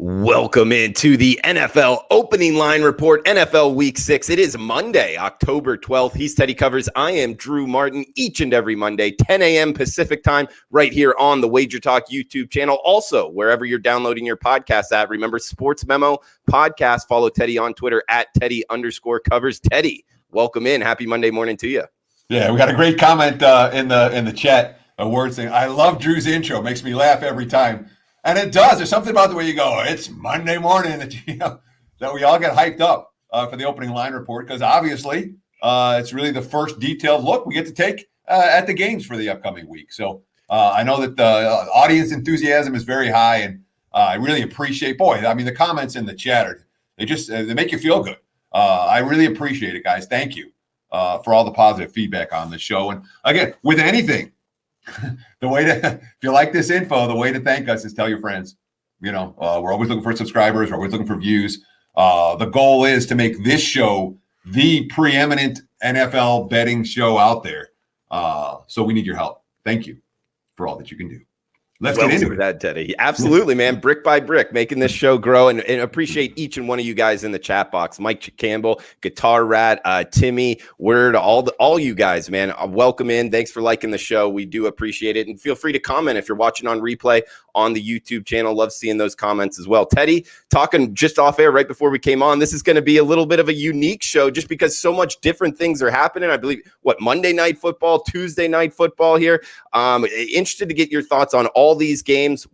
Welcome into the NFL opening line report, NFL Week 6. It is Monday, October 12th. He's Teddy Covers. I am Drew Martin each and every Monday, 10 a.m. Pacific time, right here on the Wager Talk YouTube channel. Also, wherever you're downloading your podcast at, remember Sports Memo Podcast. Follow Teddy on Twitter at Teddy_covers. Teddy, welcome in. Happy Monday morning to you. Yeah, we got a great comment in the chat. A word saying, I love Drew's intro. Makes me laugh every time. And it does. There's something about the way you go, it's Monday morning, that we all get hyped up for the opening line report, because obviously it's really the first detailed look we get to take at the games for the upcoming week. So I know that the audience enthusiasm is very high, and I really appreciate, the comments in the chat, they make you feel good. I really appreciate it, guys. Thank you for all the positive feedback on the show. And again, with anything, if you like this info, the way to thank us is tell your friends. We're always looking for subscribers. We're always looking for views. The goal is to make this show the preeminent NFL betting show out there. So we need your help. Thank you for all that you can do. Let's get into that, Teddy. Absolutely, man. Brick by brick, making this show grow, and appreciate each and one of you guys in the chat box. Mike Campbell, Guitar Rat, Timmy, Word, all you guys, man. Welcome in. Thanks for liking the show. We do appreciate it, and feel free to comment if you're watching on replay on the YouTube channel. Love seeing those comments as well. Teddy, talking just off air right before we came on, this is going to be a little bit of a unique show just because so much different things are happening. I believe, Monday Night Football, Tuesday Night Football here. Interested to get your thoughts on all these games,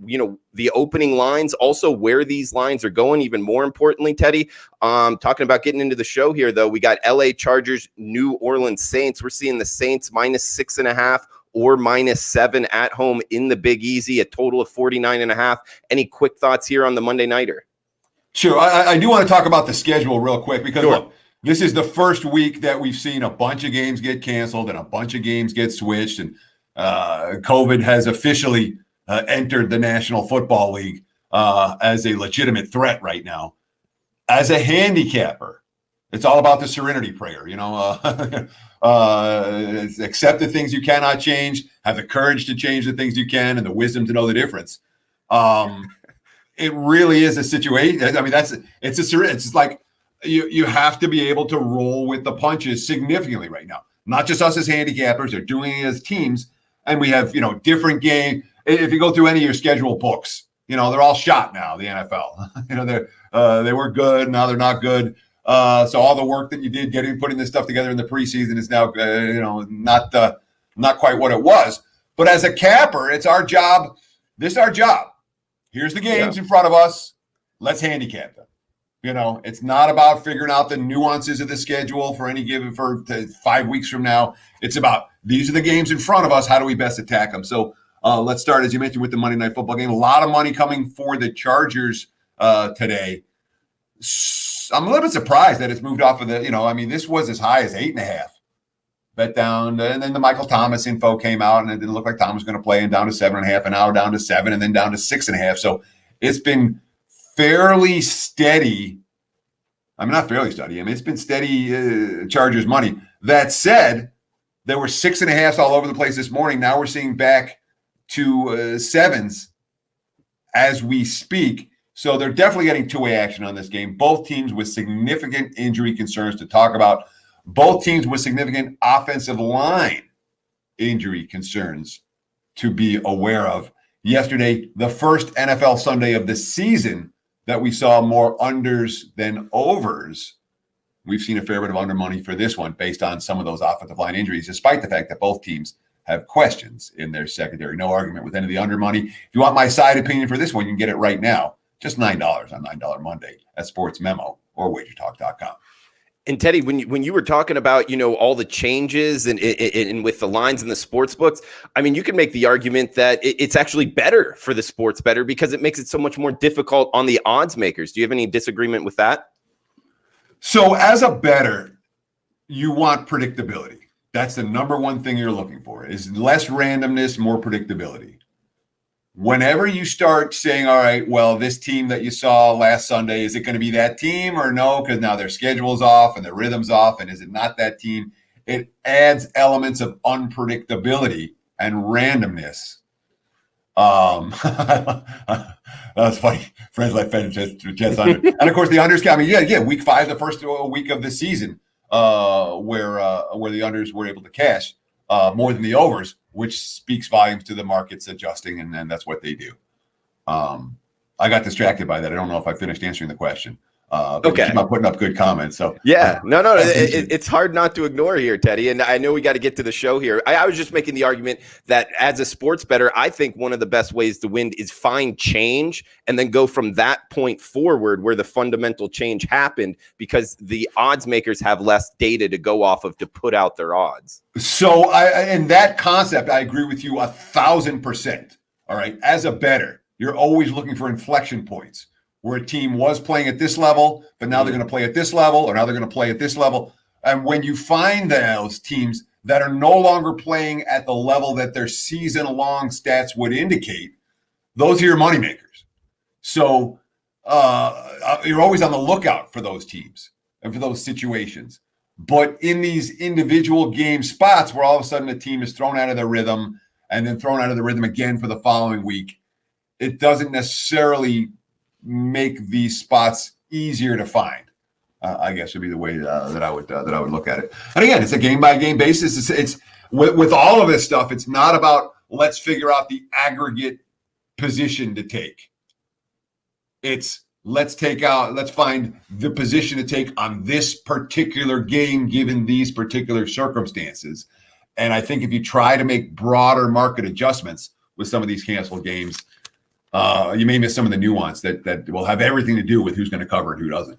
the opening lines, also where these lines are going. Even more importantly, Teddy, talking about getting into the show here, though, we got LA Chargers, New Orleans Saints. We're seeing the Saints -6.5 or -7 at home in the Big Easy, a total of 49.5. Any quick thoughts here on the Monday Nighter? Sure. I do want to talk about the schedule real quick, because look, this is the first week that we've seen a bunch of games get canceled and a bunch of games get switched, and COVID has officially entered the National Football League as a legitimate threat right now. As a handicapper, it's all about the serenity prayer, accept the things you cannot change, have the courage to change the things you can, and the wisdom to know the difference. It really is a situation. It's like you have to be able to roll with the punches significantly right now. Not just us as handicappers, they're doing it as teams. And we have, different game. If you go through any of your schedule books, they're all shot now, the NFL. They were good. Now they're not good. So all the work that you did putting this stuff together in the preseason is now, not quite what it was. But as a capper, it's our job. This is our job. Here's the games in front of us. Let's handicap them. It's not about figuring out the nuances of the schedule for 5 weeks from now. It's about, these are the games in front of us. How do we best attack them? So let's start, as you mentioned, with the Monday Night Football game. A lot of money coming for the Chargers today. I'm a little bit surprised that it's moved off of this was as high as 8.5. Bet down, and then the Michael Thomas info came out, and it didn't look like Thomas was going to play, and down to 7.5, and now down to 7, and then down to 6.5. So it's been fairly steady. Not fairly steady. It's been steady Chargers money. That said, there were 6.5s all over the place this morning. Now we're seeing back to 7s as we speak. So they're definitely getting two-way action on this game. Both teams with significant injury concerns to talk about. Both teams with significant offensive line injury concerns to be aware of. Yesterday, the first NFL Sunday of the season that we saw more unders than overs. We've seen a fair bit of under money for this one based on some of those offensive line injuries, despite the fact that both teams have questions in their secondary. No argument with any of the under money. If you want my side opinion for this one, you can get it right now. Just $9 on $9 Monday at Sports Memo or wagertalk.com. And Teddy, when you were talking about, all the changes and with the lines in the sports books, you can make the argument that it's actually better for the sports bettor because it makes it so much more difficult on the odds makers. Do you have any disagreement with that? So as a bettor, you want predictability. That's the number one thing you're looking for, is less randomness, more predictability. Whenever you start saying, all right, well, this team that you saw last Sunday, is it going to be that team or no? Because now their schedule's off and their rhythm's off. And is it not that team? It adds elements of unpredictability and randomness That's funny. Friends like Fed Jets under, and of course the unders. I mean, yeah, week 5, the first week of the season, where the unders were able to cash more than the overs, which speaks volumes to the markets adjusting, and that's what they do. I got distracted by that. I don't know if I finished answering the question. Okay. I'm putting up good comments. So yeah, no, it's hard not to ignore here, Teddy. And I know we got to get to the show here. I was just making the argument that as a sports bettor, I think one of the best ways to win is find change and then go from that point forward where the fundamental change happened, because the odds makers have less data to go off of to put out their odds. So in that concept, I agree with you 1,000%. All right. As a bettor, you're always looking for inflection points where a team was playing at this level, but now they're going to play at this level, or now they're going to play at this level. And when you find those teams that are no longer playing at the level that their season-long stats would indicate, those are your moneymakers. So you're always on the lookout for those teams and for those situations. But in these individual game spots where all of a sudden a team is thrown out of their rhythm and then thrown out of the rhythm again for the following week, it doesn't necessarily make these spots easier to find. I guess would be the way that I would look at it. And again, it's a game by game basis. It's with all of this stuff. It's not about let's figure out the aggregate position to take. It's let's find the position to take on this particular game given these particular circumstances. And I think if you try to make broader market adjustments with some of these canceled games, you may miss some of the nuance that will have everything to do with who's going to cover and who doesn't.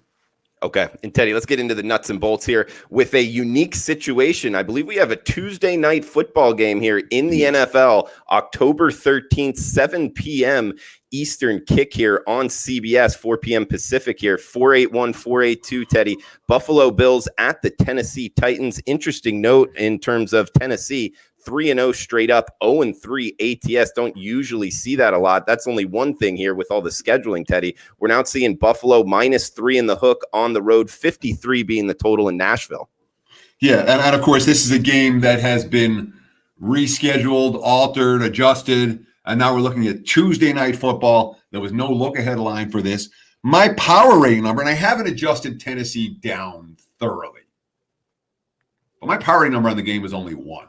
Okay. And Teddy, let's get into the nuts and bolts here with a unique situation. I believe we have a Tuesday night football game here in the NFL, October 13th, 7 p.m. Eastern kick here on CBS, 4 p.m. Pacific here, 481, 482, Teddy. Buffalo Bills at the Tennessee Titans. Interesting note in terms of Tennessee, 3-0 straight up, 0-3 ATS. Don't usually see that a lot. That's only one thing here with all the scheduling, Teddy. We're now seeing Buffalo -3 in the hook on the road, 53 being the total in Nashville. Yeah, and of course, this is a game that has been rescheduled, altered, adjusted, and now we're looking at Tuesday night football. There was no look-ahead line for this. My power rating number, and I haven't adjusted Tennessee down thoroughly, but my power rating number on the game was only 1.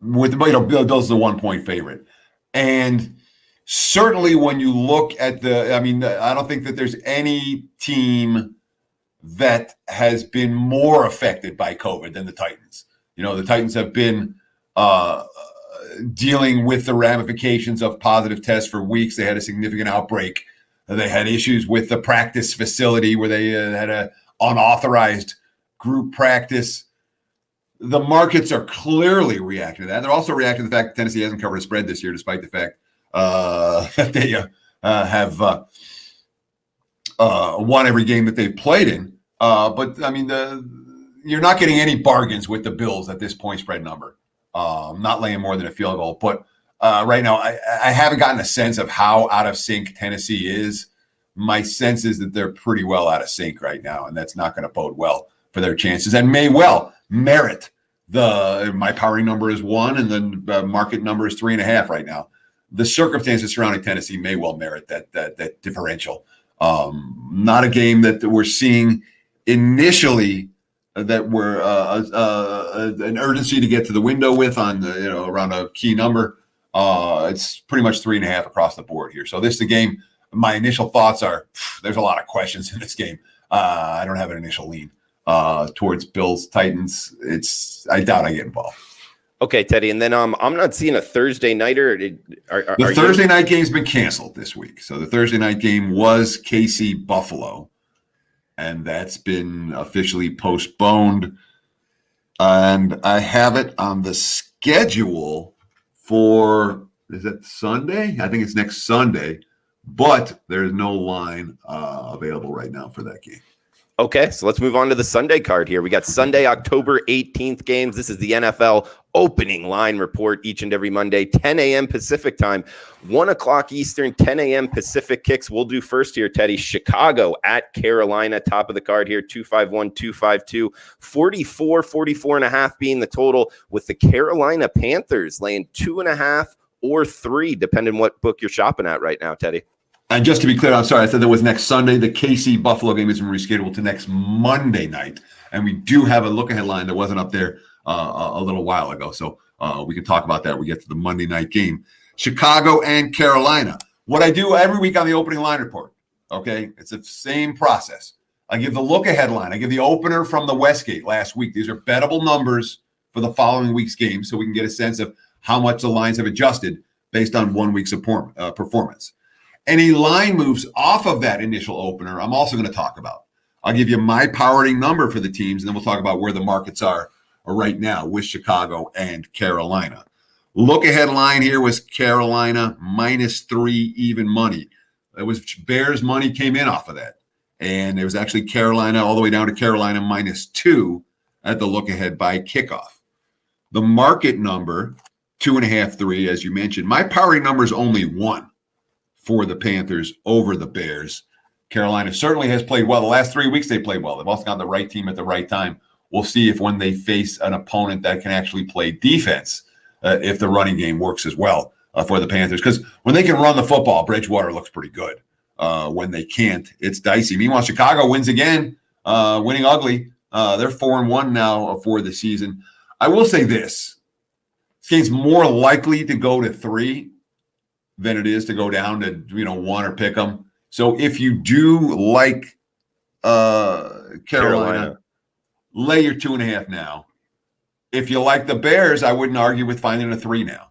With Bills is a 1-point favorite, and certainly when you look at I don't think that there's any team that has been more affected by COVID than the Titans. The Titans have been dealing with the ramifications of positive tests for weeks. They had a significant outbreak. They had issues with the practice facility where they had an unauthorized group practice. The markets are clearly reacting to that. They're also reacting to the fact that Tennessee hasn't covered a spread this year, despite the fact that they have won every game that they've played in. But I mean, you're not getting any bargains with the Bills at this point spread number. Not laying more than a field goal. But right now, I haven't gotten a sense of how out of sync Tennessee is. My sense is that they're pretty well out of sync right now, and that's not going to bode well for their chances and may well merit my powering number is 1 and then the market number is 3.5 right now. The circumstances surrounding Tennessee may well merit that differential. Not a game that we're seeing initially that we're an urgency to get to the window with on around a key number. It's pretty much 3.5 across the board here. So this is the game. My initial thoughts are there's a lot of questions in this game. I don't have an initial lean towards Bills Titans. I doubt I get involved. Okay, Teddy, and then I'm not seeing a Thursday nighter. The Thursday night game's been canceled this week. So the Thursday night game was KC Buffalo, and that's been officially postponed. And I have it on the schedule for, is it Sunday? I think it's next Sunday, but there's no line available right now for that game. Okay, so let's move on to the Sunday card here. We got Sunday, October 18th games. This is the NFL opening line report each and every Monday, 10 a.m. Pacific time, 1 o'clock Eastern, 10 a.m. Pacific kicks. We'll do first here, Teddy. Chicago at Carolina, top of the card here, 251, 252, 44.5 being the total, with the Carolina Panthers laying 2.5 or 3, depending what book you're shopping at right now, Teddy. And just to be clear, I'm sorry, I said that was next Sunday. The KC Buffalo game has been rescheduled to next Monday night. And we do have a look-ahead line that wasn't up there a little while ago. So we can talk about that when we get to the Monday night game. Chicago and Carolina. What I do every week on the opening line report, okay, it's the same process. I give the look-ahead line. I give the opener from the Westgate last week. These are bettable numbers for the following week's game so we can get a sense of how much the lines have adjusted based on 1 week's performance. Any line moves off of that initial opener, I'm also going to talk about. I'll give you my powering number for the teams, and then we'll talk about where the markets are right now with Chicago and Carolina. Look-ahead line here was Carolina -3 even money. It was Bears money came in off of that. And it was actually Carolina all the way down to Carolina -2 at the look-ahead by kickoff. The market number, 2.5, 3, as you mentioned. My powering number is only 1 for the Panthers over the Bears. Carolina certainly has played well. The last 3 weeks they played well. They've also got the right team at the right time. We'll see if when they face an opponent that can actually play defense, if the running game works as well for the Panthers. Because when they can run the football, Bridgewater looks pretty good. When they can't, it's dicey. Meanwhile, Chicago wins again, winning ugly. They're 4-1 now for the season. I will say this game's more likely to go to 3 than it is to go down to 1 or pick them. So if you do like Carolina, lay your 2.5 now. If you like the Bears, I wouldn't argue with finding a 3 now.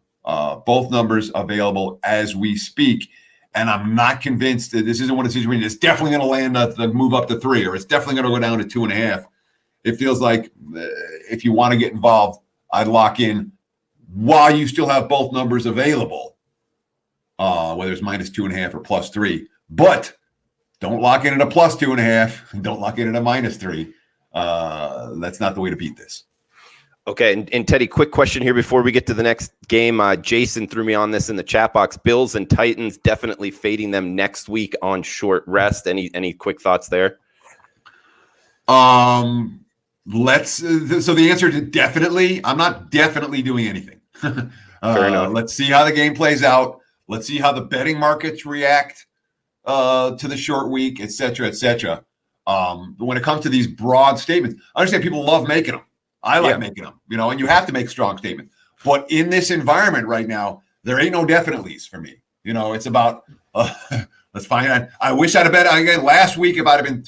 Both numbers available as we speak. And I'm not convinced that this isn't one of the situations. It's definitely going to land the move up to 3, or it's definitely going to go down to 2.5. It feels like if you want to get involved, I'd lock in while you still have both numbers available, whether it's -2.5 or +3. But don't lock in at a +2.5. Don't lock in at a -3. That's not the way to beat this. Okay, and Teddy, quick question here before we get to the next game. Jason threw me on this in the chat box. Bills and Titans, definitely fading them next week on short rest. Any quick thoughts there? So the answer to definitely, I'm not definitely doing anything. Fair enough. Let's see how the game plays out. Let's see how the betting markets react to the short week, et cetera, et cetera. When it comes to these broad statements, I understand people love making them. I like making them, and you have to make strong statements. But in this environment right now, there ain't no definitely's for me. It's about, let's find out. I wish I'd have bet again last week if I'd have been.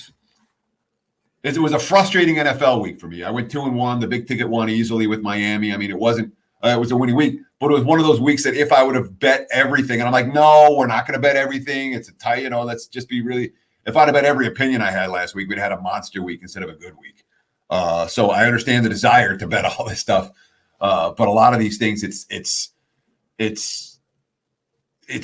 It was a frustrating NFL week for me. I went 2-1, the big ticket won easily with Miami. I mean, it wasn't, it was a winning week, but it was one of those weeks that if I would have bet everything, and I'm like, no, we're not going to bet everything. It's a tie, let's just be really, if I'd have bet every opinion I had last week, we'd have had a monster week instead of a good week. So I understand the desire to bet all this stuff, but a lot of these things, it's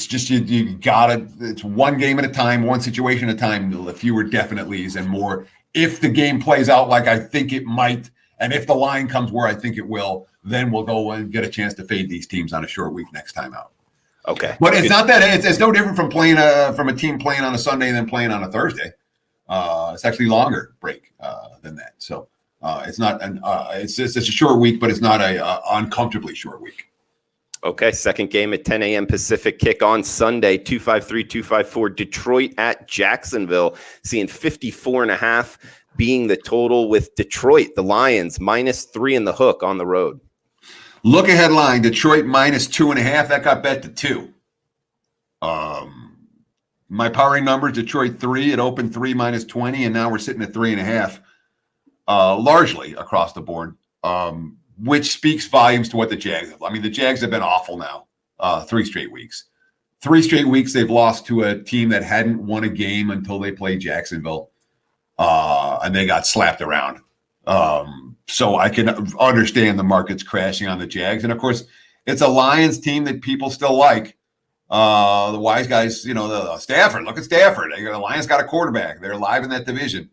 just you gotta. It's one game at a time, one situation at a time. The fewer definitelys and more. If the game plays out like I think it might, and if the line comes where I think it will, then we'll go and get a chance to fade these teams on a short week next time out. Okay, but it's not that. It's no different from playing from a team playing on a Sunday and then playing on a Thursday. It's actually longer break than that. So. It's not it's a short week, but it's not a uncomfortably short week. Okay, second game at 10 a.m. Pacific, kick on Sunday, 253-254, Detroit at Jacksonville, seeing 54.5 being the total with Detroit, the Lions, -3 in the hook on the road. Look ahead line, Detroit -2.5, that got bet to 2. My powering number, Detroit 3, it opened 3 -20, and now we're sitting at 3.5. Largely across the board, which speaks volumes to what the Jags have. I mean, the Jags have been awful now, 3 straight weeks. 3 straight weeks they've lost to a team that hadn't won a game until they played Jacksonville, and they got slapped around. So I can understand the markets crashing on the Jags. And, of course, it's a Lions team that people still like. The wise guys, Stafford, look at Stafford. The Lions got a quarterback. They're alive in that division.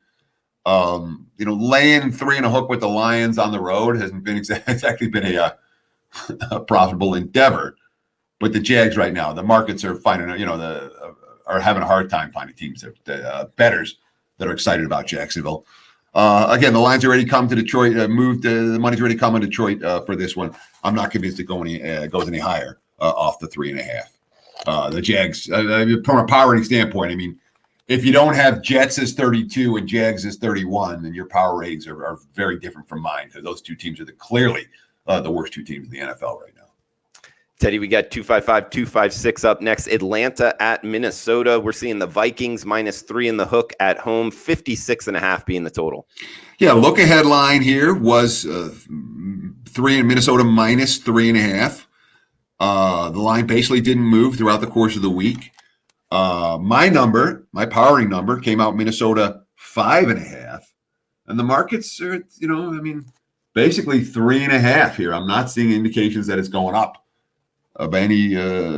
Laying 3 in a hook with the Lions on the road hasn't been exactly been a profitable endeavor. But the Jags right now, the markets are finding, are having a hard time finding teams bettors that are excited about Jacksonville. Again, the line's already come to Detroit. The money's already come on Detroit for this one. I'm not convinced it goes any higher off the 3.5. The Jags, from a powering standpoint, I mean, if you don't have Jets as 32 and Jags as 31, then your power ratings are very different from mine, because those two teams are clearly the worst two teams in the NFL right now. Teddy, we got 255, 256 up next. Atlanta at Minnesota. We're seeing the Vikings -3 in the hook at home, 56.5 being the total. Yeah, look ahead line here was 3 in Minnesota -3.5. The line basically didn't move throughout the course of the week. My powering number came out Minnesota 5.5. And the markets are, basically 3.5 here. I'm not seeing indications that it's going up by any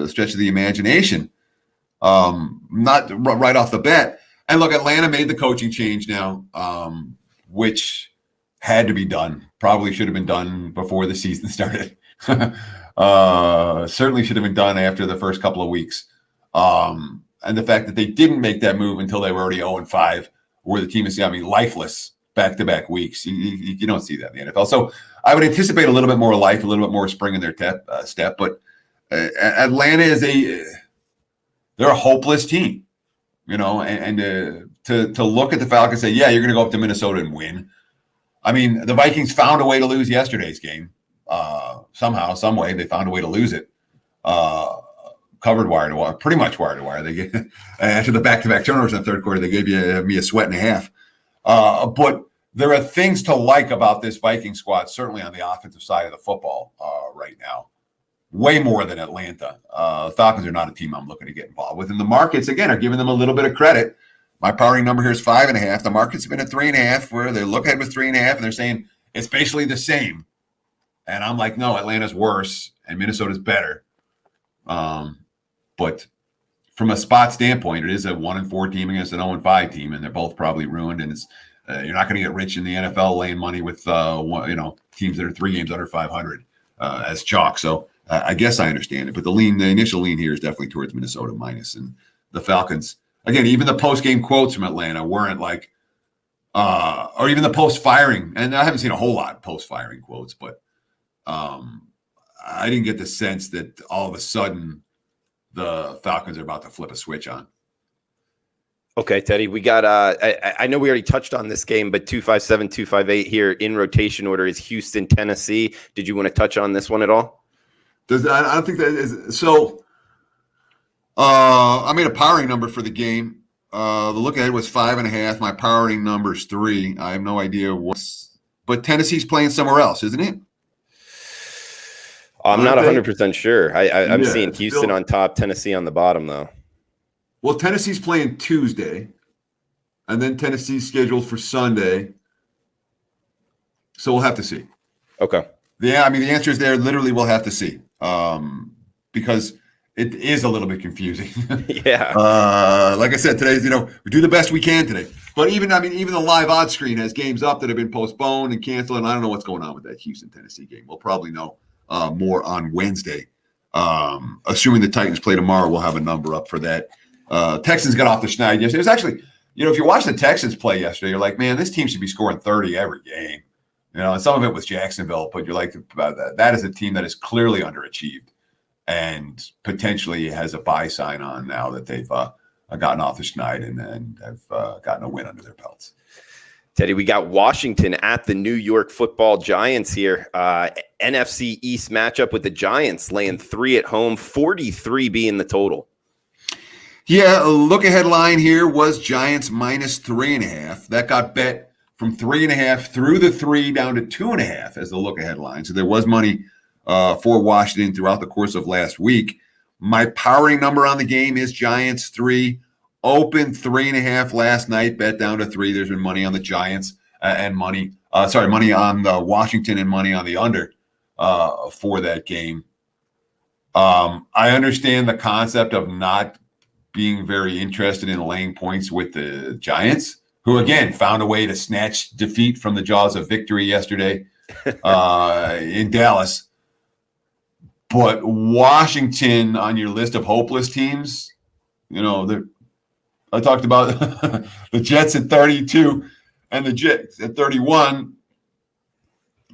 stretch of the imagination. Not right off the bat. And look, Atlanta made the coaching change now, which had to be done. Probably should have been done before the season started. Certainly should have been done after the first couple of weeks. And the fact that they didn't make that move until they were already 0-5, where the team is, lifeless back-to-back weeks. You don't see that in the NFL. So I would anticipate a little bit more life, a little bit more spring in their step. But Atlanta they're a hopeless team, and to look at the Falcons and say, yeah, you're going to go up to Minnesota and win. I mean, the Vikings found a way to lose yesterday's game. Somehow, some way, they found a way to lose it. Covered wire to wire, pretty much wire to wire. They get after the back-to-back turnovers in the third quarter, they gave me a sweat and a half. But there are things to like about this Viking squad, certainly on the offensive side of the football right now. Way more than Atlanta. Falcons are not a team I'm looking to get involved with. And the markets, again, are giving them a little bit of credit. My powering number here is 5.5. The markets have been at 3.5, where they look ahead with 3.5, and they're saying it's basically the same. And I'm like, no, Atlanta's worse, and Minnesota's better. But from a spot standpoint, it is a 1-4 team against an 0-5 team, and they're both probably ruined. And it's you're not going to get rich in the NFL laying money with teams that are 3 games under 500 as chalk. So I guess I understand it. But the initial lean here is definitely towards Minnesota minus, and the Falcons. Again, even the post-game quotes from Atlanta weren't like, or even the post-firing. And I haven't seen a whole lot of post-firing quotes, but I didn't get the sense that all of a sudden the Falcons are about to flip a switch on. Okay, Teddy, we got, I know we already touched on this game, but 257, 258 here in rotation order is Houston, Tennessee. Did you want to touch on this one at all? I don't think that is. So I made a powering number for the game. The look ahead was 5.5. My powering number is 3. I have no idea but Tennessee's playing somewhere else, isn't it? I'm not 100% sure. I'm seeing Houston on top, Tennessee on the bottom, though. Well, Tennessee's playing Tuesday, and then Tennessee's scheduled for Sunday. So we'll have to see. Okay. Yeah, I mean, the answer is there. Literally, we'll have to see because it is a little bit confusing. Yeah. Like I said, today, we do the best we can today. But even the live odds screen has games up that have been postponed and canceled, and I don't know what's going on with that Houston-Tennessee game. We'll probably know more on Wednesday. Assuming the Titans play tomorrow, we'll have a number up for that. Texans got off the schneid yesterday. It was actually, if you watch the Texans play yesterday, you're like, man, this team should be scoring 30 every game. And some of it was Jacksonville, but you're like, that is a team that is clearly underachieved and potentially has a buy sign on now that they've gotten off the schneid and have gotten a win under their belts. Teddy, we got Washington at the New York Football Giants here. NFC East matchup with the Giants laying 3 at home, 43 being the total. Yeah, a look-ahead line here was Giants minus 3.5. That got bet from 3.5 through the 3 down to 2.5 as the look-ahead line. So there was money for Washington throughout the course of last week. My powering number on the game is Giants 3. Open 3.5 last night, bet down to 3. There's been money on the Giants and money on the Washington and money on the under for that game. I understand the concept of not being very interested in laying points with the Giants, who, again, found a way to snatch defeat from the jaws of victory yesterday in Dallas. But Washington on your list of hopeless teams, I talked about the Jets at 32 and the Jets at 31.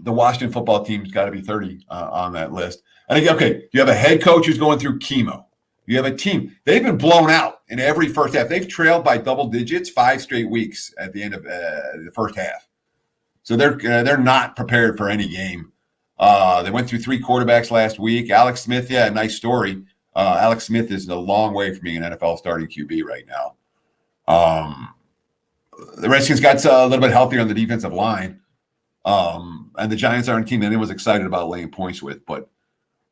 the Washington football team's got to be 30 on that list. And again, okay, you have a head coach who's going through chemo. You have a team. They've been blown out in every first half. They've trailed by double digits 5 straight weeks at the end of the first half. So they're not prepared for any game. They went through 3 quarterbacks last week. Alex Smith, yeah, nice story. Alex Smith is a long way from being an NFL starting QB right now. The Redskins got a little bit healthier on the defensive line. And the Giants aren't a team that anyone's excited about laying points with. But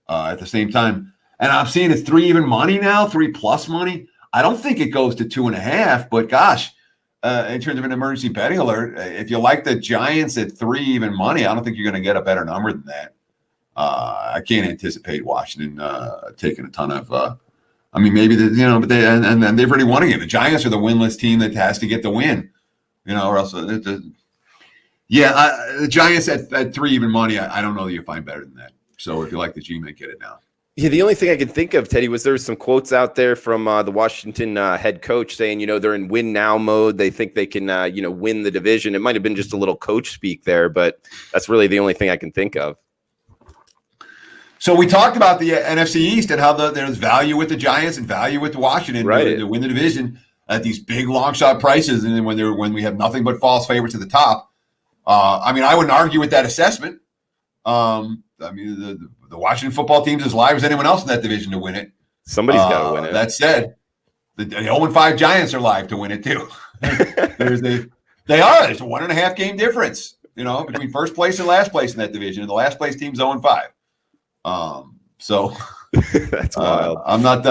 at the same time, and I'm seeing it's 3 even money now, 3+ money. I don't think it goes to 2.5, but gosh, in terms of an emergency betting alert, if you like the Giants at 3 even money, I don't think you're going to get a better number than that. I can't anticipate Washington taking a ton of. I mean, maybe but they and they've already won again. The Giants are the winless team that has to get the win, or else. The Giants at 3 even money. I don't know that you find better than that. So if you like the G-Men, get it now. Yeah, the only thing I can think of, Teddy, was there was some quotes out there from the Washington head coach saying, they're in win now mode. They think they can, win the division. It might have been just a little coach speak there, but that's really the only thing I can think of. So we talked about the NFC East and how there's value with the Giants and value with Washington to win the division at these big long shot prices, and then when we have nothing but false favorites at the top. I wouldn't argue with that assessment. The Washington football team's as live as anyone else in that division to win it. Somebody's got to win it. That said, the 0-5 Giants are live to win it too. There's a 1.5 game difference, between first place and last place in that division, and the last place team's 0-5. So that's wild. I'm not.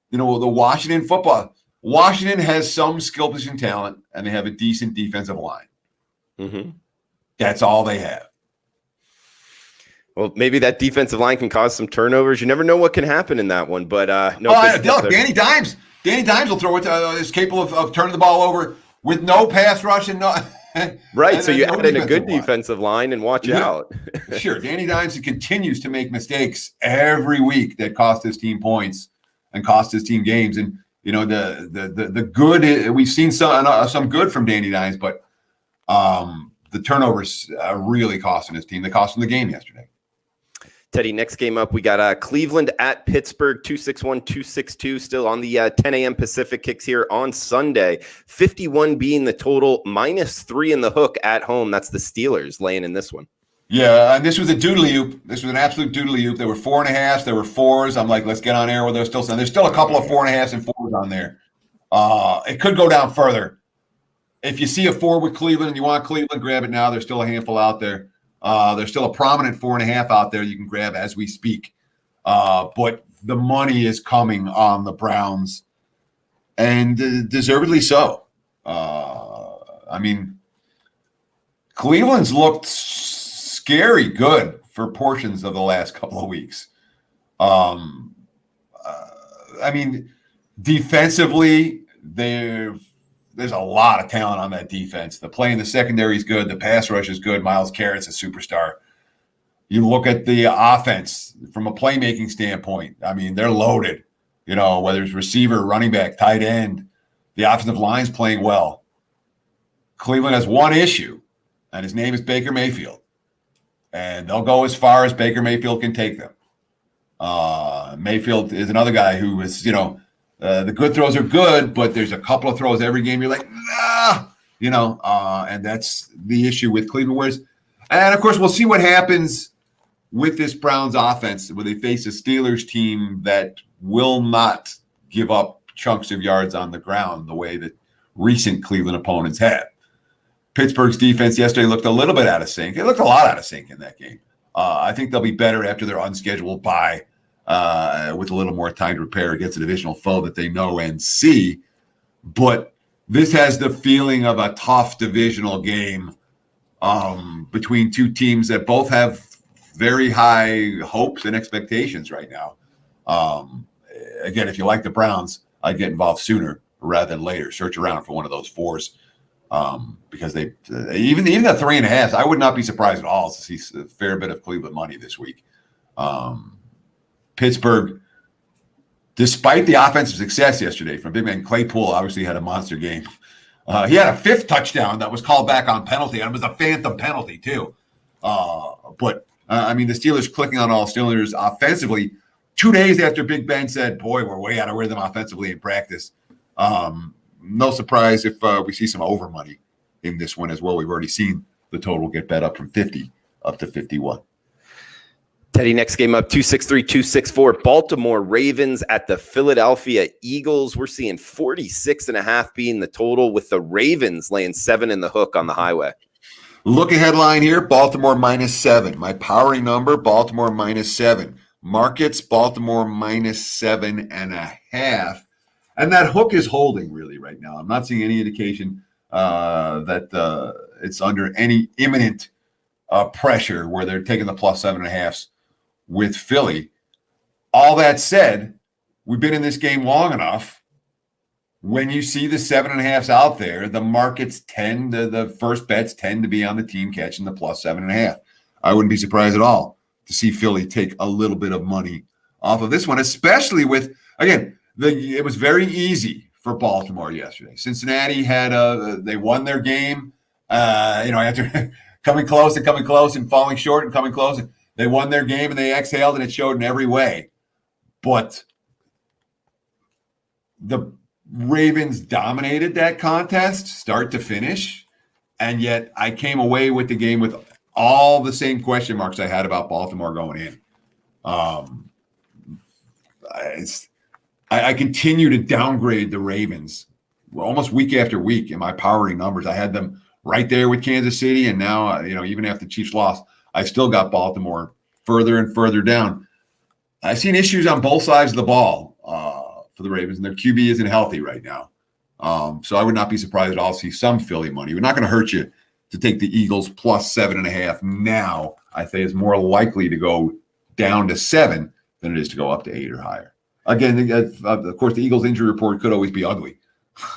The Washington football. Washington has some skill position talent, and they have a decent defensive line. Mm-hmm. That's all they have. Well, maybe that defensive line can cause some turnovers. You never know what can happen in that one. But Danny Dimes will throw it. Is capable of turning the ball over with no pass rush and no. Right. So you add in a good defensive line and watch out. Sure. Danny Dimes continues to make mistakes every week that cost his team points and cost his team games. And the good we've seen some good from Danny Dimes, but the turnovers are really costing his team. They cost him the game yesterday. Teddy, next game up, we got Cleveland at Pittsburgh, 261-262, still on the 10 a.m. Pacific kicks here on Sunday. 51 being the total, -3 in the hook at home. That's the Steelers laying in this one. Yeah, and this was a doodly-oop. This was an absolute doodly-oop. There were 4.5s, there were 4s. I'm like, let's get on air with those. There's still a couple of 4.5s and 4s on there. It could go down further. If you see a 4 with Cleveland and you want Cleveland, grab it now. There's still a handful out there. There's still a prominent 4.5 out there you can grab as we speak. But the money is coming on the Browns, and deservedly so. Cleveland's looked scary good for portions of the last couple of weeks. Defensively, there's a lot of talent on that defense. The play in the secondary is good. The pass rush is good. Myles Garrett's a superstar. You look at the offense from a playmaking standpoint. They're loaded. Whether it's receiver, running back, tight end, the offensive line's playing well. Cleveland has one issue, and his name is Baker Mayfield. And they'll go as far as Baker Mayfield can take them. Mayfield is another guy who is, the good throws are good, but there's a couple of throws every game you're like, and that's the issue with Cleveland. And of course, we'll see what happens with this Browns offense when they face a Steelers team that will not give up chunks of yards on the ground the way that recent Cleveland opponents have. Pittsburgh's defense yesterday looked a little bit out of sync. It looked a lot out of sync in that game. I think they'll be better after their unscheduled bye. With a little more time to prepare against a divisional foe that they know and see. But this has the feeling of a tough divisional game between two teams that both have very high hopes and expectations right now. Again, if you like the Browns, I'd get involved sooner rather than later. Search around for one of those 4s because they even the 3.5s, I would not be surprised at all to see a fair bit of Cleveland money this week. Pittsburgh, despite the offensive success yesterday from big man Claypool, obviously had a monster game. He had a 5th touchdown that was called back on penalty, and it was a phantom penalty too. But I mean, the Steelers clicking on all cylinders offensively 2 days after Big Ben said, boy, we're way out of rhythm offensively in practice. No surprise if we see some over money in this one as well. We've already seen the total get bet up from 50 up to 51. Teddy, next game up, 263-264. Baltimore Ravens at the Philadelphia Eagles. We're seeing 46.5 being the total, with the Ravens laying 7 in the hook on the highway. Look ahead line here, Baltimore -7. My powering number, Baltimore -7. Markets, Baltimore -7.5. And that hook is holding really right now. I'm not seeing any indication that it's under any imminent pressure where they're taking the +7.5s with Philly. All that said, we've been in this game long enough. When you see the 7.5s out there, the markets the first bets tend to be on the team catching the +7.5. I wouldn't be surprised at all to see Philly take a little bit of money off of this one, especially with, again, it was very easy for Baltimore yesterday. Cincinnati they won their game, after coming close and falling short and coming close. They won their game and they exhaled, and it showed in every way. But the Ravens dominated that contest start to finish, and yet I came away with the game with all the same question marks I had about Baltimore going in. I continue to downgrade the Ravens almost week after week in my powering numbers. I had them right there with Kansas City, and now even after the Chiefs lost, I still got Baltimore further and further down. I've seen issues on both sides of the ball for the Ravens, and their QB isn't healthy right now. So I would not be surprised at all to see some Philly money. We're not going to hurt you to take the Eagles +7.5 now. I think it's more likely to go down to 7 than it is to go up to 8 or higher. Again, of course, the Eagles injury report could always be ugly.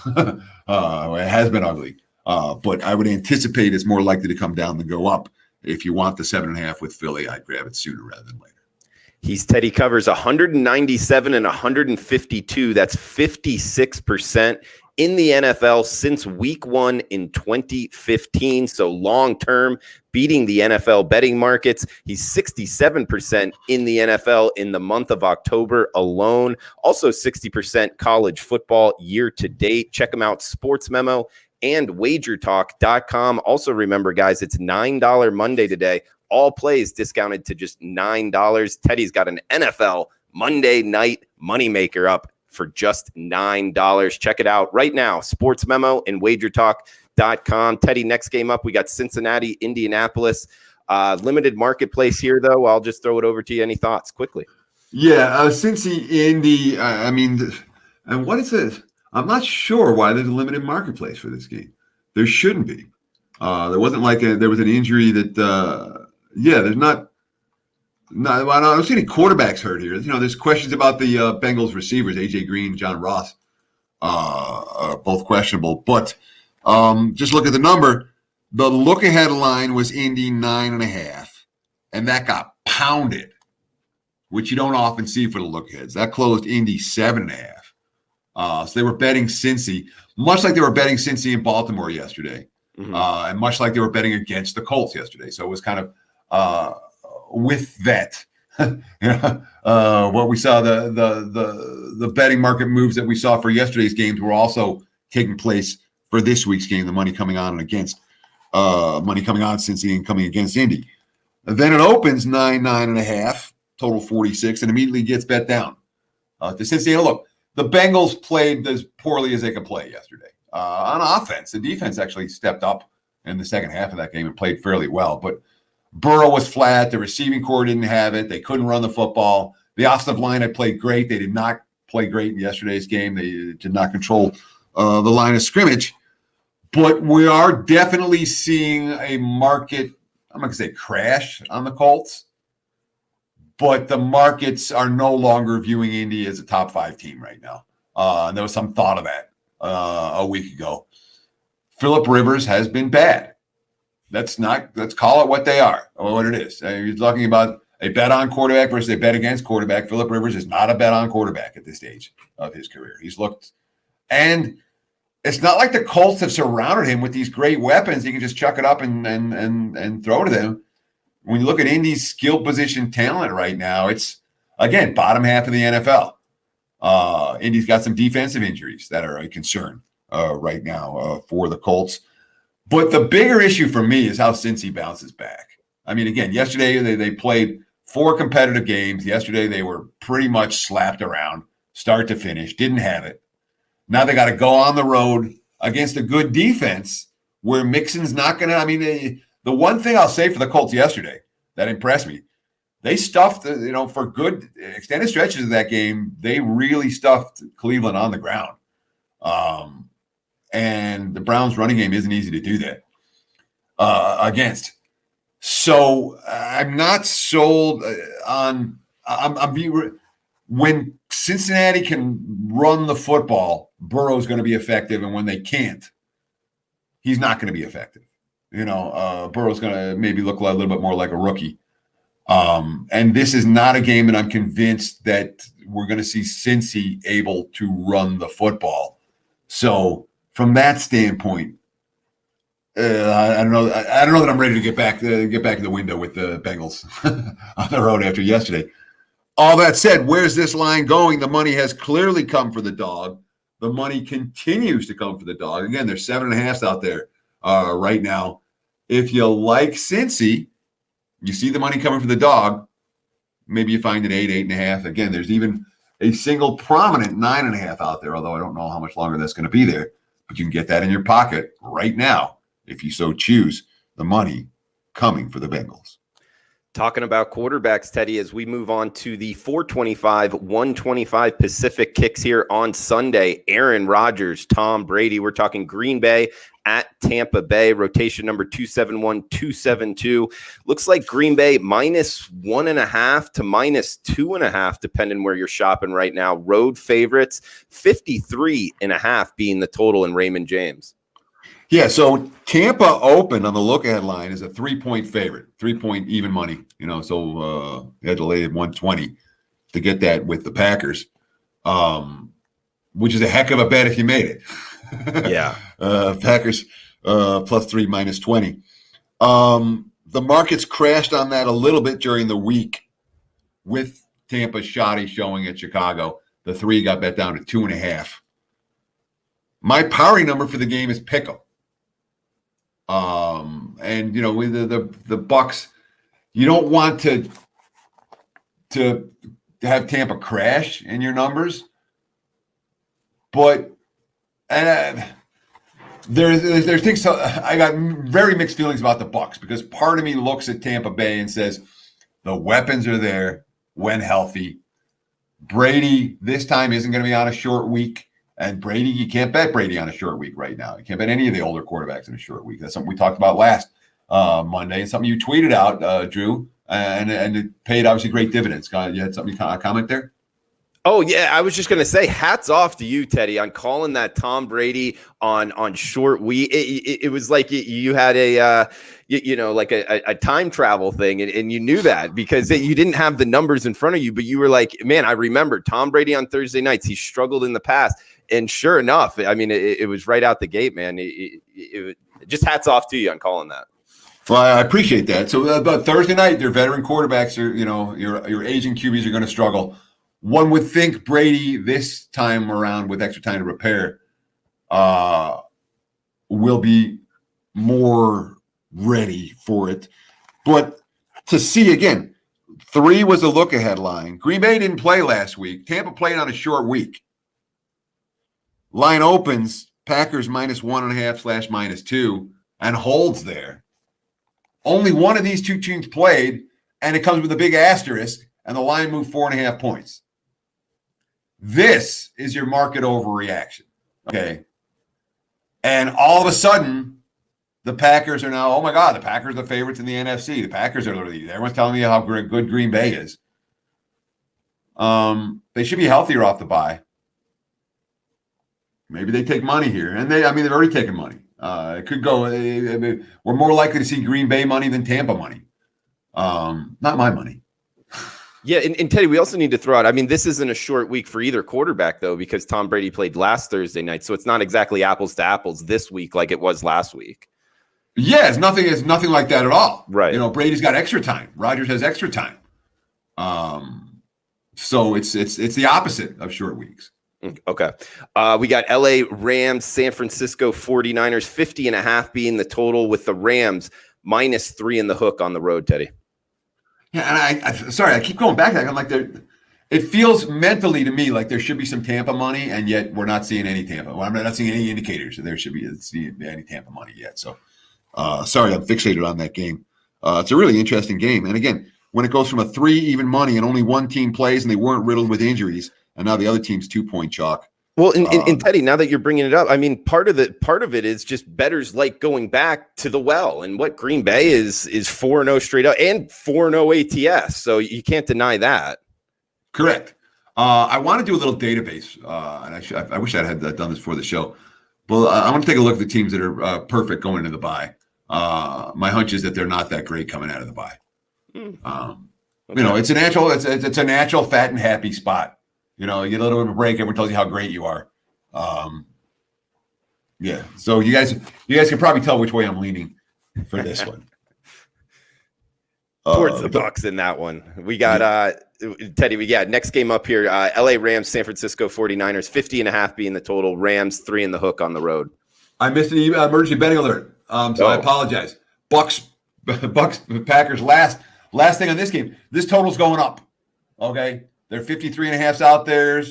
It has been ugly. But I would anticipate it's more likely to come down than go up. If you want the 7.5 with Philly, I'd grab it sooner rather than later. Teddy covers 197 and 152. That's 56% in the NFL since week 1 in 2015. So long-term, beating the NFL betting markets. He's 67% in the NFL in the month of October alone. Also 60% college football year to date. Check him out, Sports Memo and wagertalk.com. Also remember, guys, it's $9 Monday today. All plays discounted to just $9. Teddy's got an NFL Monday night moneymaker up for just $9. Check it out right now. Sports Memo and wagertalk.com. Teddy, next game up, we got Cincinnati, Indianapolis. Limited marketplace here, though. I'll just throw it over to you. Any thoughts quickly? Yeah, Cincy, Indy, and what is it? I'm not sure why there's a limited marketplace for this game. There shouldn't be. There wasn't there was an injury that, there's not. I don't see any quarterbacks hurt here. There's questions about the Bengals receivers, AJ Green, John Ross, are both questionable. But just look at the number. The look-ahead line was Indy 9.5, and that got pounded, which you don't often see for the look-aheads. That closed Indy 7.5. So they were betting Cincy, much like they were betting Cincy in Baltimore yesterday, and much like they were betting against the Colts yesterday. So it was kind of with that, what we saw, the betting market moves that we saw for yesterday's games were also taking place for this week's game. The money coming on Cincy and coming against Indy. And then it opens 9.5, total 46, and immediately gets bet down to Cincinnati. Look, the Bengals played as poorly as they could play yesterday on offense. The defense actually stepped up in the second half of that game and played fairly well, but Burrow was flat. The receiving core didn't have it. They couldn't run the football. The offensive line had played great. They did not play great in yesterday's game. They did not control the line of scrimmage. But we are definitely seeing a market, I'm not going to say crash on the Colts, but the markets are no longer viewing Indy as a top 5 team right now. And there was some thought of that a week ago. Phillip Rivers has been bad. Let's call it what they are, or what it is. You're talking about a bet on quarterback versus a bet against quarterback. Phillip Rivers is not a bet on quarterback at this stage of his career. He's looked, and it's not like the Colts have surrounded him with these great weapons. He can just chuck it up and throw to them. when you look at Indy's skill position talent right now, it's, again, bottom half of the NFL. Indy's got some defensive injuries that are a concern right now for the Colts. But the bigger issue for me is how Cincy bounces back. I mean, again, yesterday they played 4 competitive games. Yesterday they were pretty much slapped around, start to finish, didn't have it. Now they got to go on the road against a good defense where Mixon's not going to – I mean, the one thing I'll say for the Colts yesterday that impressed me, they stuffed, for good extended stretches of that game, they really stuffed Cleveland on the ground. And the Browns running game isn't easy to do that against. So I'm not sold on when Cincinnati can run the football, Burrow's going to be effective. And when they can't, he's not going to be effective. Burrow's going to maybe look a little bit more like a rookie. And this is not a game that I'm convinced that we're going to see Cincy able to run the football. So from that standpoint, I don't know that I'm ready to get back to the window with the Bengals on the road after yesterday. All that said, where's this line going? The money has clearly come for the dog. The money continues to come for the dog. Again, there's 7.5s out there right now. If you like Cincy, you see the money coming for the dog, maybe you find an 8, 8.5. Again, there's even a single prominent 9.5 out there, although I don't know how much longer that's going to be there. But you can get that in your pocket right now, if you so choose. The money coming for the Bengals. Talking about quarterbacks, Teddy, as we move on to the 425, 125 Pacific kicks here on Sunday. Aaron Rodgers, Tom Brady. We're talking Green Bay at Tampa Bay. Rotation number 271, 272. Looks like Green Bay -1.5 to -2.5, depending where you're shopping right now. Road favorites, 53.5 being the total in Raymond James. Yeah, so Tampa opened on the look-ahead line as a 3-point favorite, 3-point even money. So they had to lay at 120 to get that with the Packers, which is a heck of a bet if you made it. Yeah. Packers +3 -20. The markets crashed on that a little bit during the week with Tampa's shoddy showing at Chicago. The 3 got bet down to 2.5. My powering number for the game is pick'em. And with the Bucs, you don't want to have Tampa crash in your numbers, but there's things. So I got very mixed feelings about the Bucs because part of me looks at Tampa Bay and says the weapons are there when healthy. Brady this time isn't going to be on a short week. And Brady, you can't bet Brady on a short week right now. You can't bet any of the older quarterbacks in a short week. That's something we talked about last Monday and something you tweeted out, Drew, and it paid obviously great dividends. You had something comment there? Oh, yeah. I was just going to say hats off to you, Teddy, on calling that Tom Brady on short week. It was like you had a time travel thing, and you knew that because you didn't have the numbers in front of you, but you were like, man, I remember Tom Brady on Thursday nights. He struggled in the past. And sure enough, I mean, it was right out the gate, man. It just hats off to you on calling that. Well, I appreciate that. So, but Thursday night, their veteran quarterbacks are, your aging QBs are going to struggle. One would think Brady this time around with extra time to prepare will be more ready for it. But to see again, 3 was a look-ahead line. Green Bay didn't play last week. Tampa played on a short week. Line opens, Packers -1.5 / -2, and holds there. Only one of these two teams played, and it comes with a big asterisk, and the line moved 4.5 points. This is your market overreaction, okay? And all of a sudden, the Packers are now, oh my God, the Packers are the favorites in the NFC. The Packers are literally, everyone's telling me how good Green Bay is. They should be healthier off the bye. Maybe they take money here. And they've already taken money. It could go, we're more likely to see Green Bay money than Tampa money. Not my money. Yeah, and Teddy, we also need to throw out, this isn't a short week for either quarterback, though, because Tom Brady played last Thursday night. So it's not exactly apples to apples this week like it was last week. Yeah, it's nothing like that at all. Right. You know, Brady's got extra time. Rodgers has extra time. So it's the opposite of short weeks. Okay. We got LA Rams, San Francisco 49ers, 50.5 being the total, with the Rams -3 in the hook on the road, Teddy. Yeah, and I keep going back to that. I'm like, it feels mentally to me like there should be some Tampa money, and yet we're not seeing any Tampa. Well, I'm not seeing any indicators that there should be any Tampa money yet. So, sorry, I'm fixated on that game. It's a really interesting game. And again, when it goes from a 3 even money and only one team plays and they weren't riddled with injuries, and now the other team's 2-point chalk. Well, and Teddy, now that you're bringing it up, I mean, part of it is just bettors like going back to the well, and what Green Bay is 4-0 straight up and 4-0 ATS. So you can't deny that. Correct. I want to do a little database, and I wish I had done this before the show. Well, I want to take a look at the teams that are perfect going into the bye. My hunch is that they're not that great coming out of the bye. Okay. You know, it's a natural fat and happy spot. You know, you get a little bit of a break. Everyone tells you how great you are. Yeah. So you guys can probably tell which way I'm leaning for this one. Towards the Bucs in that one. We got Teddy. We got next game up here. LA Rams, San Francisco 49ers, 50.5 being the total. Rams 3 in the hook on the road. I missed the emergency betting alert. So I apologize. Bucs, Packers. Last thing on this game. This total's going up. Okay. They're 53.5 out there,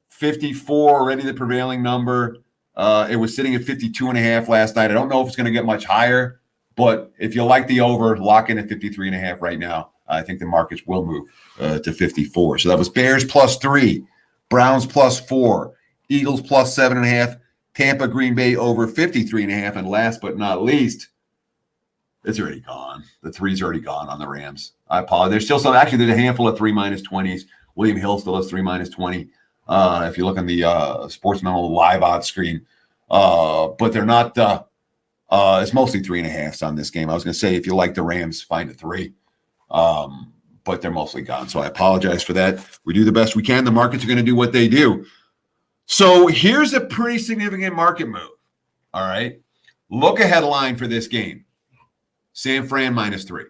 54 already the prevailing number. It was sitting at 52.5 last night. I don't know if it's going to get much higher, but if you like the over, lock in at 53.5 right now. I think the markets will move to 54. So that was Bears +3, Browns +4, Eagles +7.5, Tampa, Green Bay over 53.5, and last but not least, it's already gone. The 3's already gone on the Rams. I apologize. There's still some. Actually, there's a handful of 3 -20s. William Hill still has 3 -20. If you look on the Sports Memo live odds screen, but they're not. It's mostly 3.5s on this game. I was going to say if you like the Rams, find a 3, but they're mostly gone. So I apologize for that. We do the best we can. The markets are going to do what they do. So here's a pretty significant market move. All right, look ahead line for this game: San Fran -3.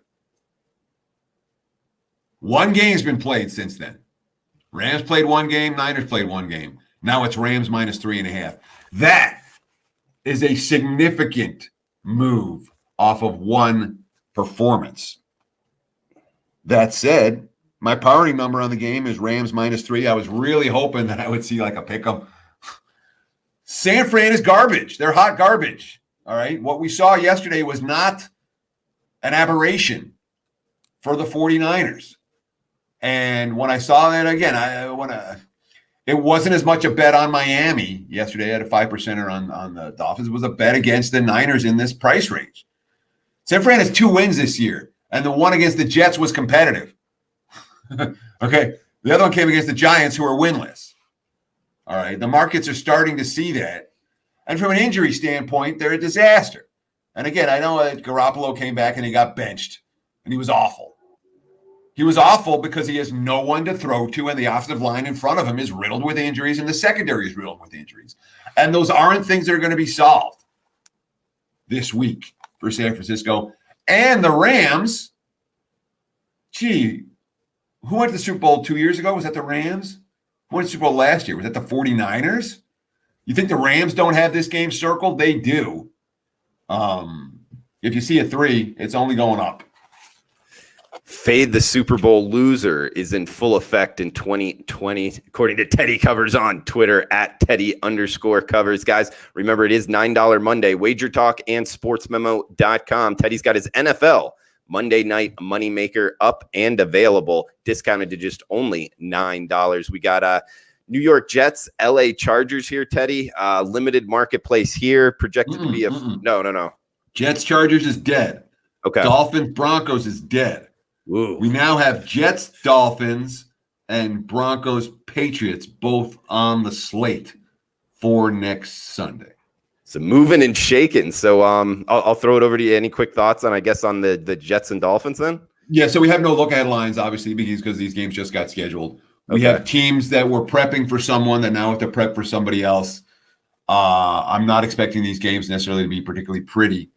One game's been played since then. Rams played one game, Niners played one game. Now it's Rams -3.5. That is a significant move off of one performance. That said, my powering number on the game is Rams -3. I was really hoping that I would see like a pick'em. San Fran is garbage. They're hot garbage. All right. What we saw yesterday was not an aberration for the 49ers. And when I saw that again, it wasn't as much a bet on Miami yesterday. I had a 5%er on the Dolphins. It was a bet against the Niners in this price range. San Fran has 2 wins this year, and the one against the Jets was competitive. Okay. The other one came against the Giants, who are winless. All right. The markets are starting to see that. And from an injury standpoint, they're a disaster. And again, I know that Garoppolo came back and he got benched, and he was awful. He was awful because he has no one to throw to, and the offensive line in front of him is riddled with injuries, and the secondary is riddled with injuries. And those aren't things that are going to be solved this week for San Francisco. And the Rams, who went to the Super Bowl 2 years ago? Was that the Rams? Who went to the Super Bowl last year? Was that the 49ers? You think the Rams don't have this game circled? They do. If you see a 3, it's only going up. Fade the Super Bowl loser is in full effect in 2020, according to Teddy Covers on Twitter at Teddy_covers. Guys, remember it is $9 Monday. Wager Talk and SportsMemo.com. Teddy's got his NFL Monday Night Moneymaker up and available, discounted to just only $9. We got New York Jets, LA Chargers here, Teddy. Limited marketplace here, projected to be no. Jets Chargers is dead. Okay. Dolphins Broncos is dead. Ooh. We now have Jets, Dolphins, and Broncos, Patriots both on the slate for next Sunday. So moving and shaking. So I'll throw it over to you. Any quick thoughts on, I guess, on the Jets and Dolphins then? Yeah, so we have no look-ahead lines, obviously, because these games just got scheduled. We have teams that were prepping for someone that now have to prep for somebody else. I'm not expecting these games necessarily to be particularly pretty.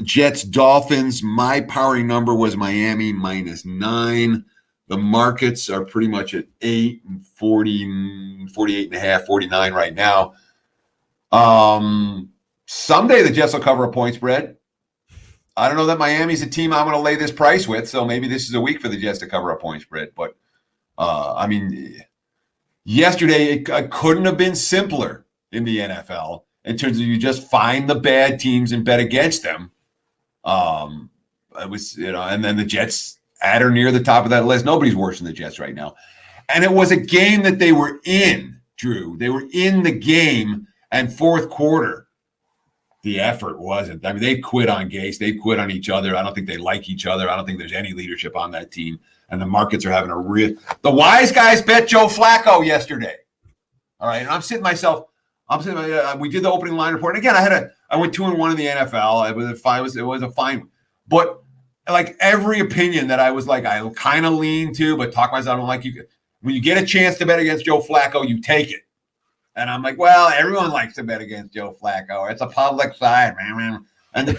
Jets, Dolphins. My powering number was Miami -9. The markets are pretty much at 8 and 40, 48 and a half, 49 right now. Someday the Jets will cover a point spread. I don't know that Miami's a team I'm going to lay this price with, so maybe this is a week for the Jets to cover a point spread. But, yesterday it couldn't have been simpler in the NFL in terms of you just find the bad teams and bet against them. It was, and then the Jets at or near the top of that list. Nobody's worse than the Jets right now. And it was a game that they were in, Drew. They were in the game, and fourth quarter, the effort wasn't. I mean, they quit on Gase. They quit on each other. I don't think they like each other. I don't think there's any leadership on that team. And the markets are having a real – the wise guys bet Joe Flacco yesterday. All right, and I'm sitting myself – we did the opening line report. And again, I went 2-1 in the NFL. It was a fine – but like every opinion that I was like I kind of lean to, but talk myself, I don't like you. When you get a chance to bet against Joe Flacco, you take it. And I'm like, well, everyone likes to bet against Joe Flacco. It's a public side, man. And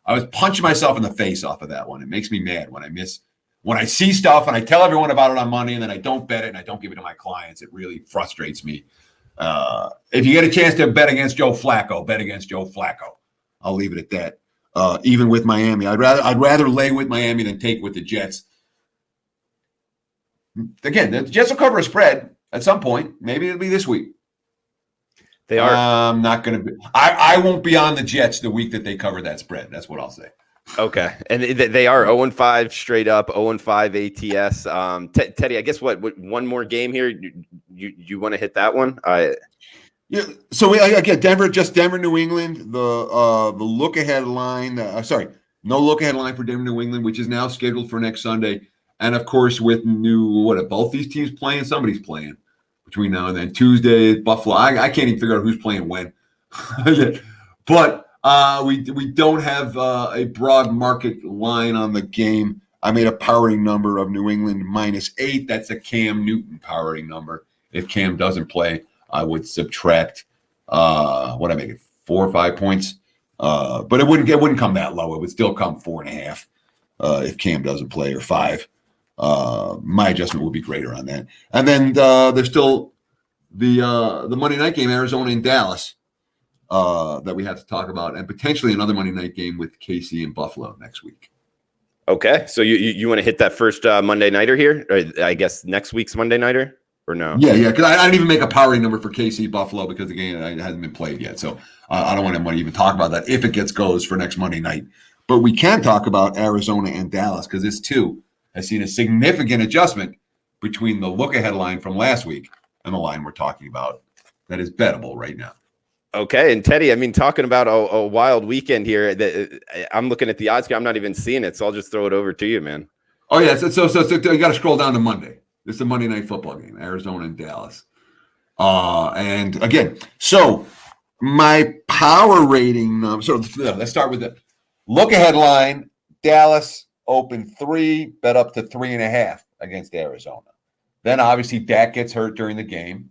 I was punching myself in the face off of that one. It makes me mad when I see stuff and I tell everyone about it on Monday and then I don't bet it and I don't give it to my clients. It really frustrates me. If you get a chance to bet against Joe Flacco, bet against Joe Flacco. I'll leave it at that. Even with Miami, I'd rather lay with Miami than take with the Jets. Again, the Jets will cover a spread at some point. Maybe it'll be this week. They are. I'm not going to be. I won't be on the Jets the week that they cover that spread. That's what I'll say. Okay, and they are 0-5 straight up, 0-5 ATS. Teddy, I guess what one more game here? You want to hit that one? Yeah. So I get Denver, New England. The look ahead line. No look ahead line for Denver, New England, which is now scheduled for next Sunday. And of course, with both these teams playing, somebody's playing between now and then. Tuesday, Buffalo. I can't even figure out who's playing when. But we don't have a broad market line on the game. I made a powering number of New England -8. That's a Cam Newton powering number. If Cam doesn't play, I would subtract what I make it 4 or 5 points. But it wouldn't come that low. It would still come 4.5 if Cam doesn't play, or 5. My adjustment would be greater on that. And then there's still the Monday night game, Arizona and Dallas, that we have to talk about, and potentially another Monday night game with KC and Buffalo next week. Okay, so you want to hit that first Monday nighter here, or I guess next week's Monday nighter, or no? Yeah, because I didn't even make a powering number for KC Buffalo because the game hasn't been played yet, so I don't want to even talk about that if it goes for next Monday night. But we can talk about Arizona and Dallas because this too has seen a significant adjustment between the look-ahead line from last week and the line we're talking about that is bettable right now. Okay, and Teddy, I mean, talking about a wild weekend here, I'm looking at the odds. I'm not even seeing it, so I'll just throw it over to you, man. Oh, yeah, so you got to scroll down to Monday. This is a Monday night football game, Arizona and Dallas. And again, so my power rating number, so let's start with the look-ahead line. Dallas open 3, bet up to 3.5 against Arizona. Then obviously Dak gets hurt during the game.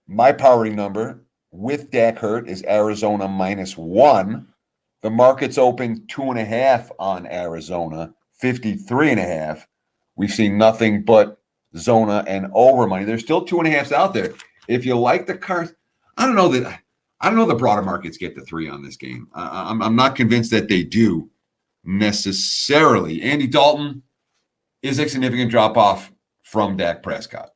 My powering number with Dak hurt is Arizona -1. The market's open 2.5 on Arizona, 53.5. We've seen nothing but Zona and over money. There's still 2.5s out there. If you like the cards, I don't know the broader markets get to 3 on this game. I'm not convinced that they do necessarily. Andy Dalton is a significant drop-off from Dak Prescott.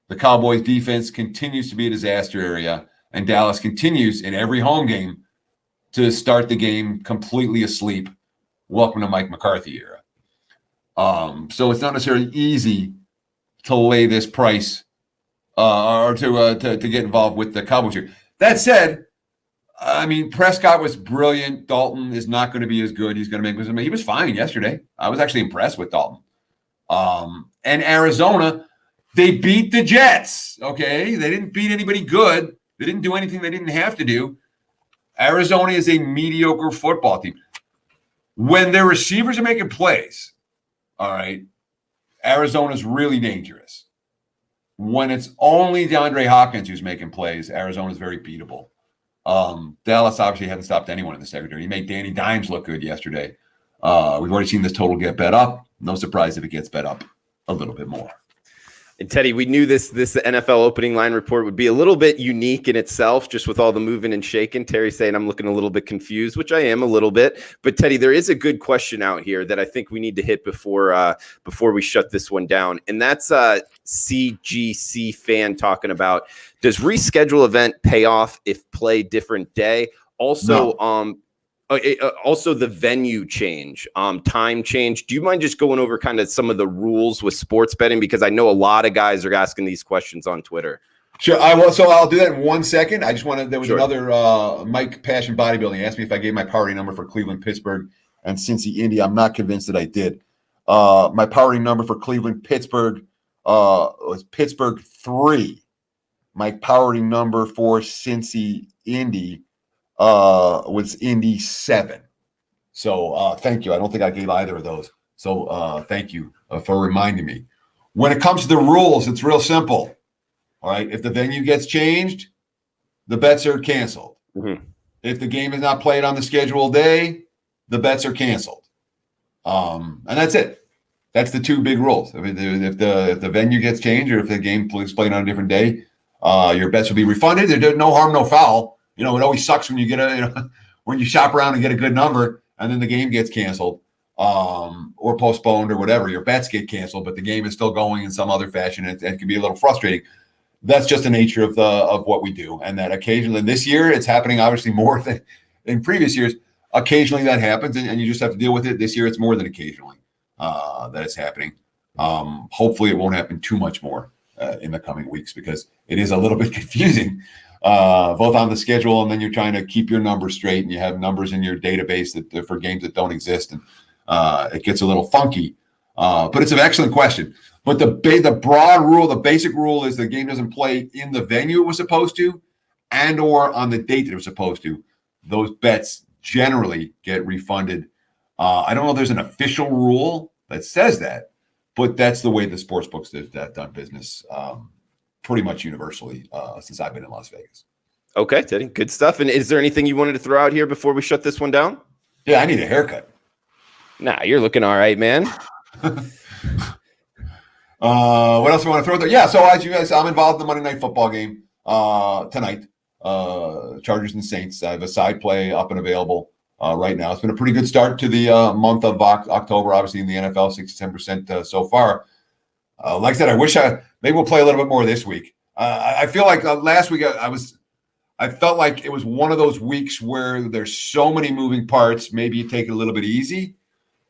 The Cowboys defense continues to be a disaster area, and Dallas continues in every home game to start the game completely asleep. Welcome to Mike McCarthy era. So it's not necessarily easy to lay this price or to get involved with the Cowboys here. That said, I mean, Prescott was brilliant. Dalton is not going to be as good. He's going to make. He was fine yesterday. I was actually impressed with Dalton. And Arizona, they beat the Jets. Okay, they didn't beat anybody good. They didn't do anything they didn't have to do. Arizona is a mediocre football team. When their receivers are making plays, all right, Arizona's really dangerous. When it's only DeAndre Hopkins who's making plays, Arizona's very beatable. Dallas obviously hasn't stopped anyone in the secondary. He made Danny Dimes look good yesterday. We've already seen this total get bet up. No surprise if it gets bet up a little bit more. And Teddy, we knew this NFL opening line report would be a little bit unique in itself, just with all the moving and shaking. Terry saying I'm looking a little bit confused, which I am a little bit. But Teddy, there is a good question out here that I think we need to hit before we shut this one down, and that's CGC fan talking about, does reschedule event pay off if play different day? Also, no. Also the venue change, time change. Do you mind just going over kind of some of the rules with sports betting? Because I know a lot of guys are asking these questions on Twitter. Sure. I will. So I'll do that in 1 second. I just wanted, there was another Mike Passion Bodybuilding. He asked me if I gave my power number for Cleveland, Pittsburgh, and Cincy, Indy. I'm not convinced that I did. My power number for Cleveland, Pittsburgh was Pittsburgh 3. My power number for Cincy, Indy was Indy 7. So thank you. I don't think I gave either of those. So thank you for reminding me. When it comes to the rules, it's real simple. All right. If the venue gets changed, the bets are canceled. Mm-hmm. If the game is not played on the scheduled day, the bets are canceled. And that's it. That's the two big rules. I mean, if the venue gets changed, or if the game is played on a different day, your bets will be refunded. There's no harm, no foul. You know, it always sucks when you get when you shop around and get a good number and then the game gets canceled or postponed or whatever. Your bets get canceled, but the game is still going in some other fashion. It can be a little frustrating. That's just the nature of what we do. And that occasionally, this year, it's happening obviously more than in previous years. Occasionally that happens, and you just have to deal with it. This year, it's more than occasionally that it's happening. Hopefully, it won't happen too much more in the coming weeks, because it is a little bit confusing. Both on the schedule, and then you're trying to keep your numbers straight, and you have numbers in your database that for games that don't exist, and it gets a little funky. But it's an excellent question. But the broad rule, the basic rule, is the game doesn't play in the venue it was supposed to, and or on the date that it was supposed to. Those bets generally get refunded. I don't know if there's an official rule that says that, but that's the way the sports books have done business. Pretty much universally since I've been in Las Vegas. Okay, Teddy, good stuff. And is there anything you wanted to throw out here before we shut this one down? Yeah, I need a haircut. Nah, you're looking all right, man. What else do I want to throw there? Yeah, so as you guys, I'm involved in the Monday Night Football game tonight. Chargers and Saints. I have a side play up and available right now. It's been a pretty good start to the month of October, obviously in the NFL, 67% so far. Like I said, I wish maybe we'll play a little bit more this week. I feel like last week I felt like it was one of those weeks where there's so many moving parts. Maybe you take it a little bit easy,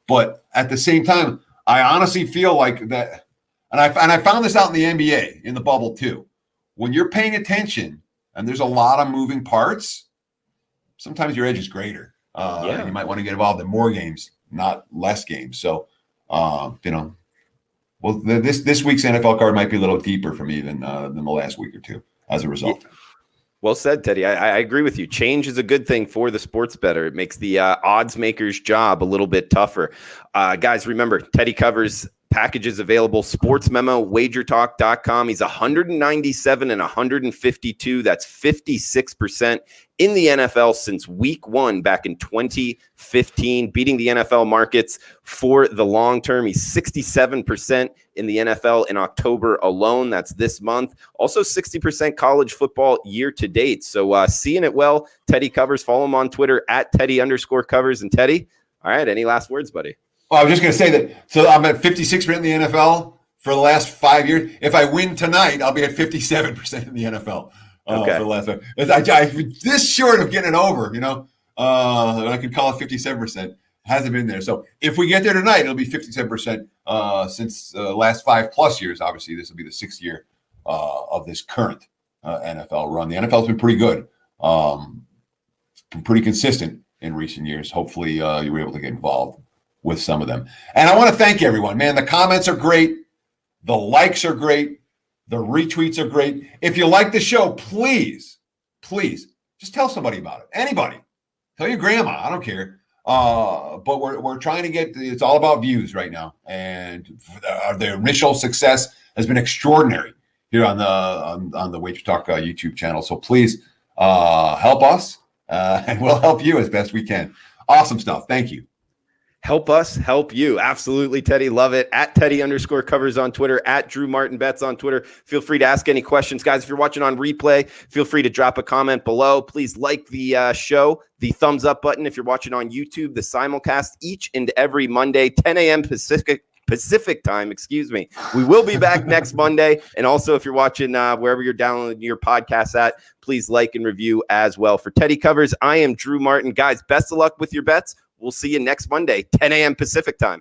but at the same time, I honestly feel like that. And I found this out in the NBA in the bubble too. When you're paying attention and there's a lot of moving parts, sometimes your edge is greater. You might want to get involved in more games, not less games. So, well, this week's NFL card might be a little deeper for me than the last week or two as a result. Well said, Teddy. I agree with you. Change is a good thing for the sports bettor. It makes the odds maker's job a little bit tougher. Guys, remember, Teddy covers packages available. Sports Memo, wagertalk.com. He's 197 and 152. That's 56% in the NFL since week 1 back in 2015, beating the NFL markets for the long term. He's 67% in the NFL in October alone. That's this month. Also 60% college football year to date. So seeing it well. Teddy covers. Follow him on Twitter at Teddy_covers. And Teddy, all right, any last words, buddy? Well, I was just going to say that. So I'm at 56% in the NFL for the last 5 years. If I win tonight, I'll be at 57% in the NFL for the last 5. This short of getting it over, I could call it 57%. Hasn't been there. So if we get there tonight, it'll be 57% since the last 5+ years. Obviously, this will be the 6th year of this current NFL run. The NFL's been pretty good, been pretty consistent in recent years. Hopefully, you were able to get involved with some of them. And I want to thank everyone, man. The comments are great. The likes are great. The retweets are great. If you like the show, please just tell somebody about it. Anybody. Tell your grandma. I don't care. But we're trying to get, it's all about views right now. And the initial success has been extraordinary here on the Wager Talk YouTube channel. So please help us, and we'll help you as best we can. Awesome stuff. Thank you. Help us, help you. Absolutely, Teddy. Love it. At Teddy_covers on Twitter, at Drew Martin Bets on Twitter. Feel free to ask any questions. Guys, if you're watching on replay, feel free to drop a comment below. Please like the show, the thumbs up button. If you're watching on YouTube, the simulcast each and every Monday, 10 a.m. Pacific time, We will be back next Monday. And also, if you're watching wherever you're downloading your podcast at, please like and review as well. For Teddy Covers, I am Drew Martin. Guys, best of luck with your bets. We'll see you next Monday, 10 a.m. Pacific time.